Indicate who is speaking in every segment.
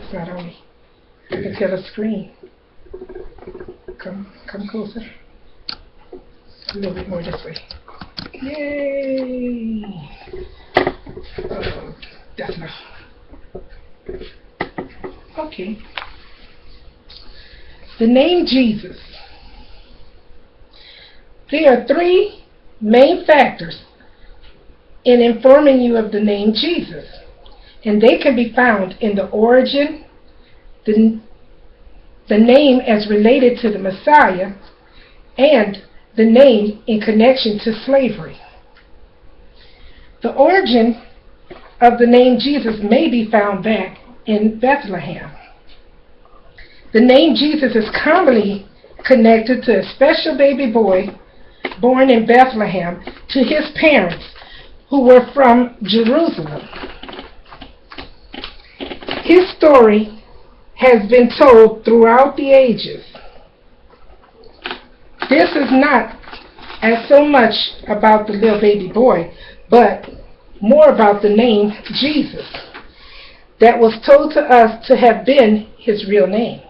Speaker 1: It's not on me. I can tell the screen. Come closer. A little bit more this way. Yay! That's enough. Okay. The name Jesus. There are three main factors in informing you of the name Jesus, and they can be found in the origin, the name as related to the Messiah, and the name in connection to slavery. The origin of the name Jesus may be found back in Bethlehem. The name Jesus is commonly connected to a special baby boy born in Bethlehem to his parents, who were from Jerusalem. His story has been told throughout the ages. This is not as so much about the little baby boy, but more about the name Jesus that was told to us to have been his real name.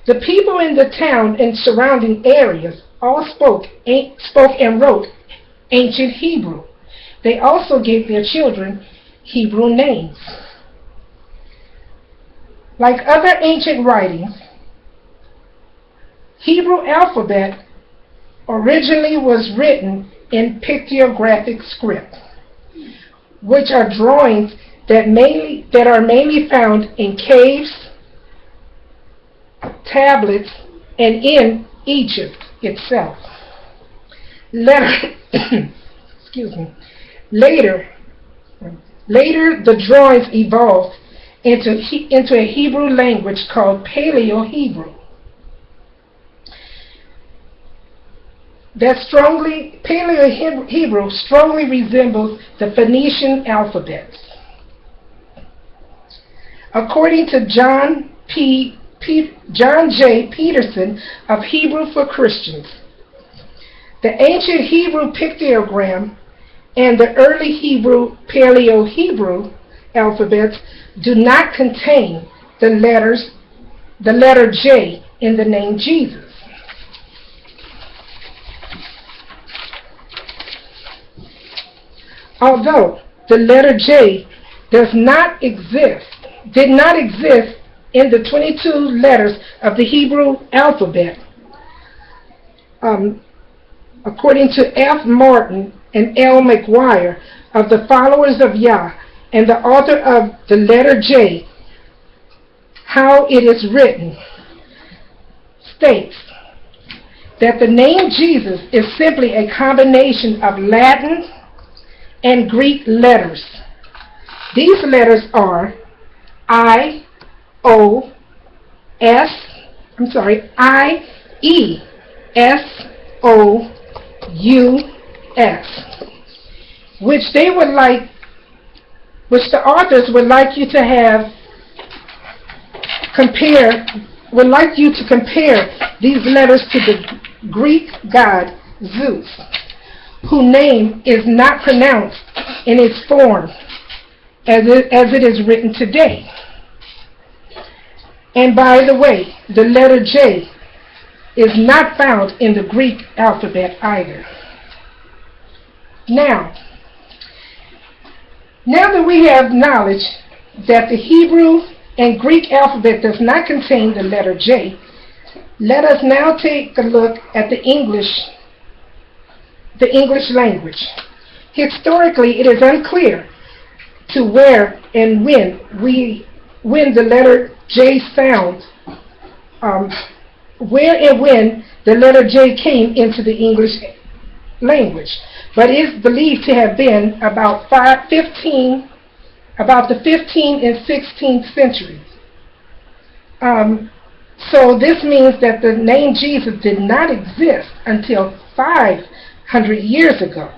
Speaker 1: The people in the town and surrounding areas all spoke and wrote ancient Hebrew. They also gave their children Hebrew names. Like other ancient writings, Hebrew alphabet originally was written in pictographic script, which are drawings that are mainly found in caves, tablets, and in Egypt itself. Later, the drawings evolved into a Hebrew language called Paleo-Hebrew. Paleo-Hebrew strongly resembles the Phoenician alphabets. According to John J. Peterson of Hebrew for Christians, the ancient Hebrew pictogram and the early Hebrew Paleo-Hebrew alphabets do not contain the letter J in the name Jesus. Although the letter J did not exist in the 22 letters of the Hebrew alphabet, according to F. Martin and L. McGuire of the Followers of Yah and the author of the letter J, How It Is Written, states that the name Jesus is simply a combination of Latin and Greek letters. These letters are I, E, S, O, U, S, which the authors would like you to compare these letters to the Greek god Zeus, whose name is not pronounced in its form as it is written today. And by the way, the letter J is not found in the Greek alphabet either. Now that we have knowledge that the Hebrew and Greek alphabet does not contain the letter J, let us now take a look at the English language. Historically, it is unclear to where and when the letter J sound, where and when the letter J came into the English language, but is believed to have been about the 15th and 16th centuries. So this means that the name Jesus did not exist until 500 years ago.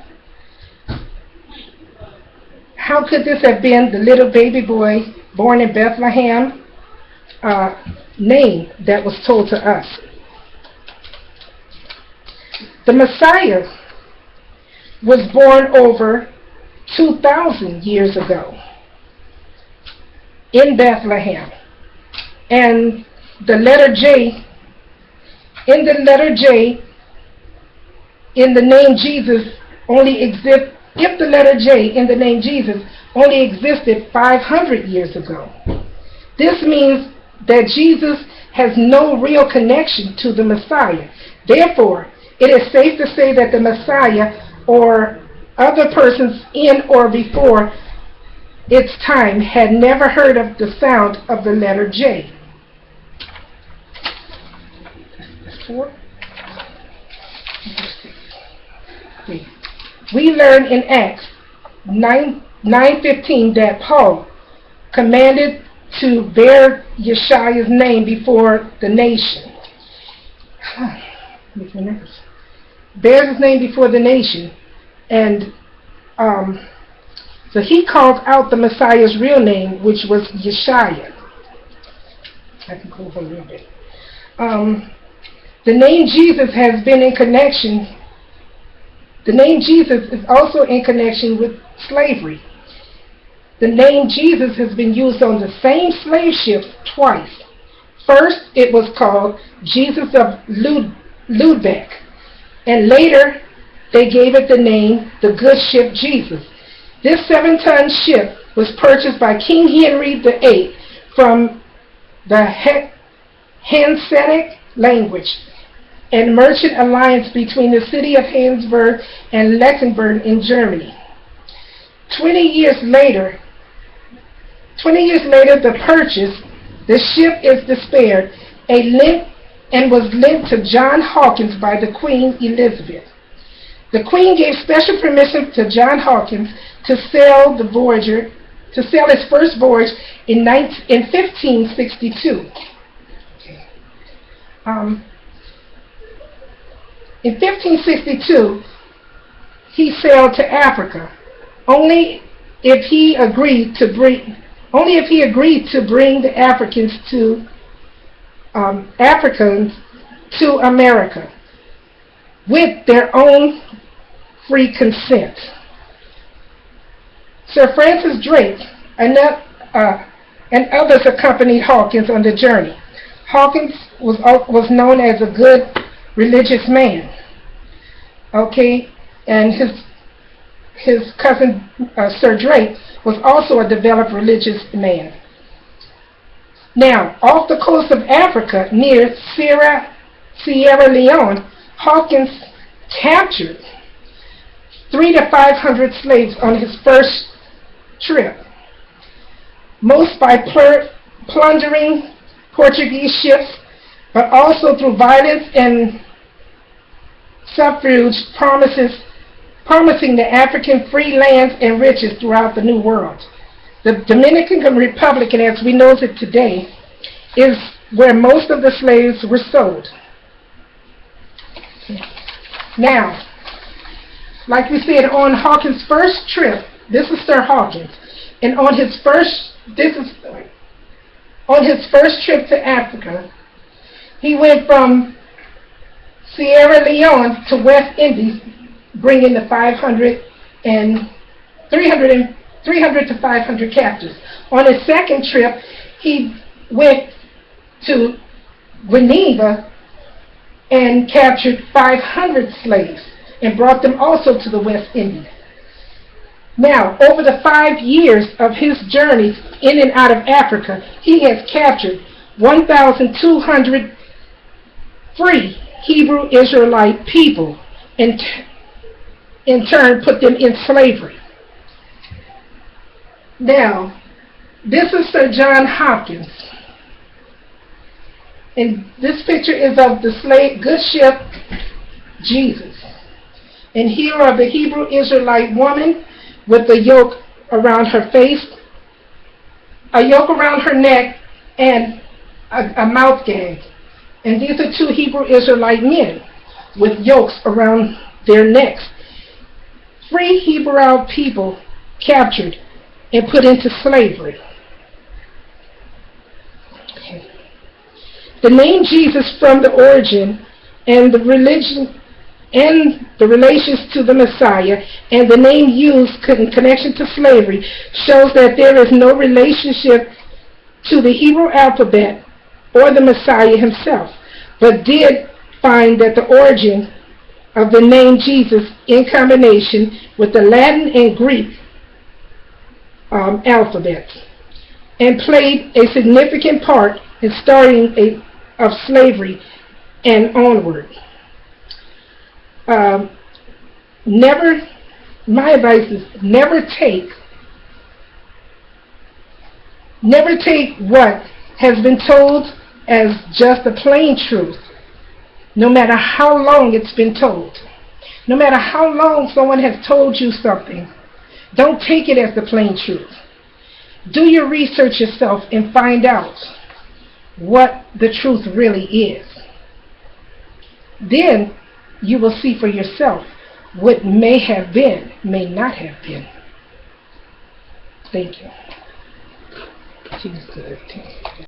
Speaker 1: How could this have been the little baby boy born in Bethlehem name that was told to us? The Messiah was born over 2,000 years ago. in Bethlehem. And the letter J, in the letter J, in the name Jesus only exists, if the letter J in the name Jesus only existed 500 years ago. This means that Jesus has no real connection to the Messiah. Therefore, it is safe to say that the Messiah or other persons in or before its time had never heard of the sound of the letter J. We learn in Acts 9:15 that Paul commanded to bear Yeshua's name before the nation. Bears his name before the nation. And so he called out the Messiah's real name, which was Yeshua. I can go over a little bit. The name Jesus has been in connection. The name Jesus is also in connection with slavery. The name Jesus has been used on the same slave ships twice. First, it was called Jesus of Lubeck, and later they gave it the name the good ship Jesus. This 7-ton ship was purchased by King Henry VIII from the Hanseatic language and merchant alliance between the city of Hansburg and Luxembourg in Germany. 20 years later, the purchase, the ship is despaired, and was lent to John Hawkins by the Queen Elizabeth. The Queen gave special permission to John Hawkins to sail his first voyage in 1562. In 1562, he sailed to Africa, only if he agreed to bring the Africans to America with their own free consent. Sir Francis Drake and others accompanied Hawkins on the journey. Hawkins was known as a good religious man. Okay, and his cousin Sir Drake was also a developed religious man. Now, off the coast of Africa, near Sierra Leone, Hawkins captured 300 to 500 slaves on his first trip, most by plundering Portuguese ships, but also through violence and subterfuge, promising the African free lands and riches throughout the New World. The Dominican Republic, as we know it today, is where most of the slaves were sold. Now, like we said, on Hawkins' first trip, this is Sir Hawkins, and on his first trip to Africa, he went from Sierra Leone to West Indies, bringing the 300 to 500 captives. On his second trip, he went to Grenada and captured 500 slaves and brought them also to the West Indies. Now, over the 5 years of his journeys in and out of Africa, he has captured 1,200 free Hebrew Israelite people and in turn put them in slavery. Now, this is Sir John Hopkins. And this picture is of the good ship Jesus. And here are the Hebrew Israelite woman with a yoke around her face, a yoke around her neck, and a mouth gag. And these are 2 Hebrew Israelite men with yokes around their necks. Free Hebrew people captured and put into slavery. Okay. The name Jesus from the origin and the religion and the relations to the Messiah and the name used in connection to slavery shows that there is no relationship to the Hebrew alphabet or the Messiah himself, but did find that the origin of the name Jesus in combination with the Latin and Greek alphabets, and played a significant part in starting of slavery and onward. My advice is never take what has been told as just a plain truth, no matter how long it's been told. No matter how long someone has told you something, don't take it as the plain truth. Do your research yourself and find out what the truth really is. Then you will see for yourself what may have been, may not have been. Thank you. Jesus.